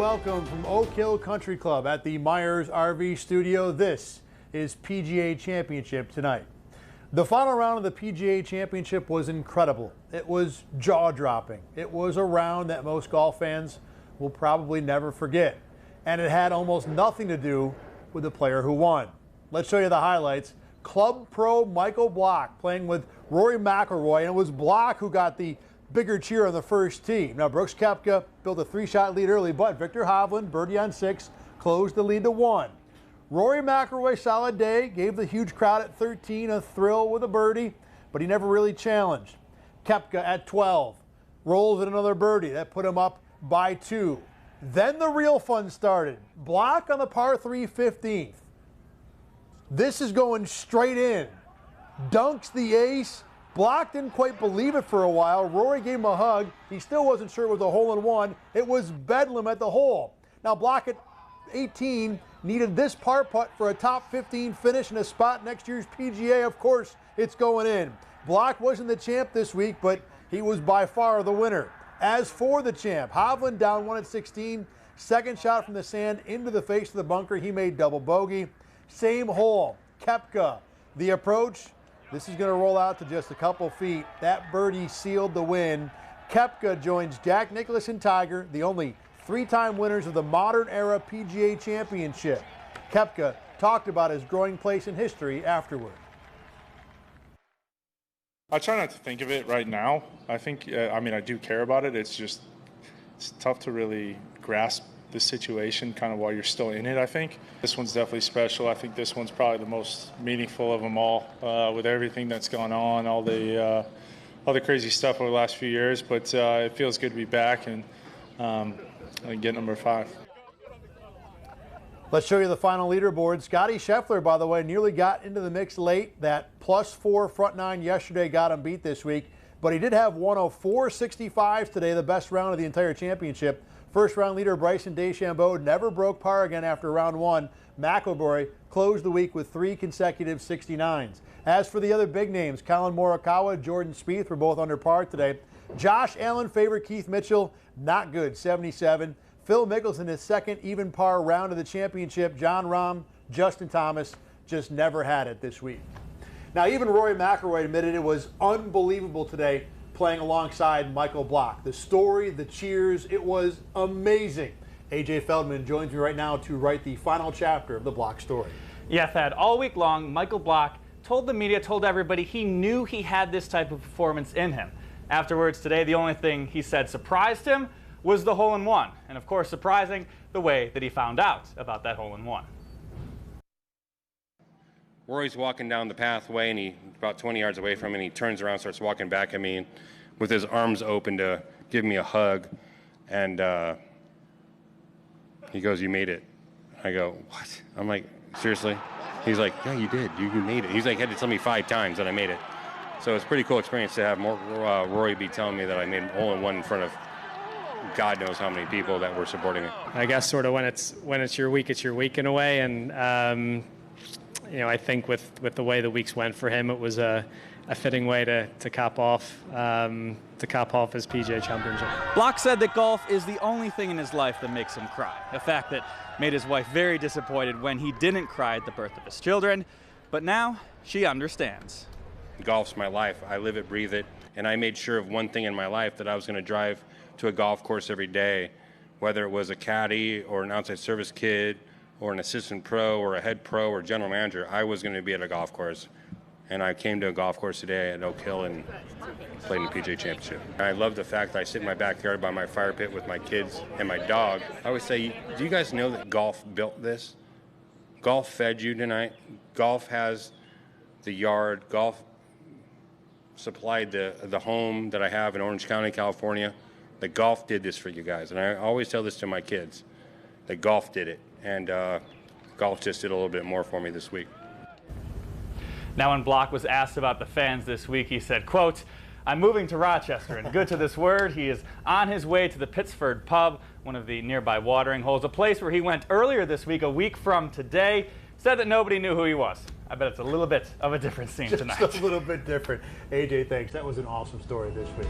welcome from Oak Hill Country Club at the Myers RV Studio. This is PGA Championship tonight. The final round of the PGA Championship was incredible. It was jaw-dropping. It was a round that most golf fans will probably never forget. And it had almost nothing to do with the player who won. Let's show you the highlights. Club pro Michael Block playing with Rory McIlroy, and it was Block who got the bigger cheer on the first tee. Now, Brooks Koepka built a 3-shot lead early, but Victor Hovland, birdie on 6, closed the lead to 1. Rory McIlroy, solid day, gave the huge crowd at 13 a thrill with a birdie, but he never really challenged. Koepka at 12 rolls in another birdie. That put him up by 2. Then the real fun started. Block on the par 3 15th. This is going straight in. Dunks the ace. Block didn't quite believe it for a while. Rory gave him a hug. He still wasn't sure it was a hole-in-one. It was bedlam at the hole. Now Block at 18 needed this par putt for a top 15 finish and a spot next year's PGA. Of course, it's going in. Block wasn't the champ this week, but he was by far the winner. As for the champ, Hovland down 1 at 16. Second shot from the sand into the face of the bunker. He made double bogey. Same hole. Koepka, the approach. This is going to roll out to just a couple feet. That birdie sealed the win. Koepka joins Jack Nicklaus and Tiger, the only 3-time winners of the modern era PGA Championship. Koepka talked about his growing place in history afterward. I try not to think of it right now. I think, I do care about it. It's tough to really grasp the situation kind of while you're still in it, I think. This one's definitely special. I think this one's probably the most meaningful of them all, with everything that's gone on, all the crazy stuff over the last few years. But it feels good to be back and get number 5. Let's show you the final leaderboard. Scotty Scheffler, by the way, nearly got into the mix late. That +4 front 9 yesterday got him beat this week. But he did have one of 4 65s today, the best round of the entire championship. First round leader Bryson DeChambeau never broke par again after round 1. McIlroy closed the week with 3 consecutive 69s. As for the other big names, Colin Morikawa, Jordan Spieth were both under par today. Josh Allen favored Keith Mitchell, not good, 77. Phil Mickelson, his second even par round of the championship. Jon Rahm, Justin Thomas just never had it this week. Now, even Rory McIlroy admitted it was unbelievable today playing alongside Michael Block. The story, the cheers, it was amazing. AJ Feldman joins me right now to write the final chapter of the Block story. Yeah, Thad, all week long, Michael Block told the media, told everybody he knew he had this type of performance in him. Afterwards today, the only thing he said surprised him was the hole-in-one. And of course, surprising, the way that he found out about that hole-in-one. Rory's walking down the pathway, and he's about 20 yards away from me, and he turns around, starts walking back at me with his arms open to give me a hug. And he goes, "You made it." I go, "What?" I'm like, "Seriously?" He's like, "Yeah, you did. You made it." He's like, had to tell me 5 times that I made it. So it's a pretty cool experience to have Rory be telling me that I made a hole-in-one in front of God knows how many people that were supporting me. I guess sort of when it's your week in a way. And I think with the way the weeks went for him, it was a fitting way to cap off his PGA Championship. Block said that golf is the only thing in his life that makes him cry, a fact that made his wife very disappointed when he didn't cry at the birth of his children, but now she understands. Golf's my life. I live it, breathe it, and I made sure of one thing in my life, that I was going to drive to a golf course every day, whether it was a caddy or an outside service kid or an assistant pro or a head pro or general manager. I was going to be at a golf course. And I came to a golf course today at Oak Hill and played in the PGA Championship. I love the fact that I sit in my backyard by my fire pit with my kids and my dog. I always say, do you guys know that golf built this? Golf fed you tonight. Golf has the yard. Golf supplied the home that I have in Orange County, California. The golf did this for you guys. And I always tell this to my kids, that golf did it. And golf just did a little bit more for me this week. Now, when Block was asked about the fans this week, he said, quote, "I'm moving to Rochester, and good to this word, he is on his way to the Pittsford Pub, one of the nearby watering holes, a place where he went earlier this week, a week from today. Said that nobody knew who he was. I bet it's a little bit of a different scene tonight." Just a little bit different. AJ, thanks. That was an awesome story this week.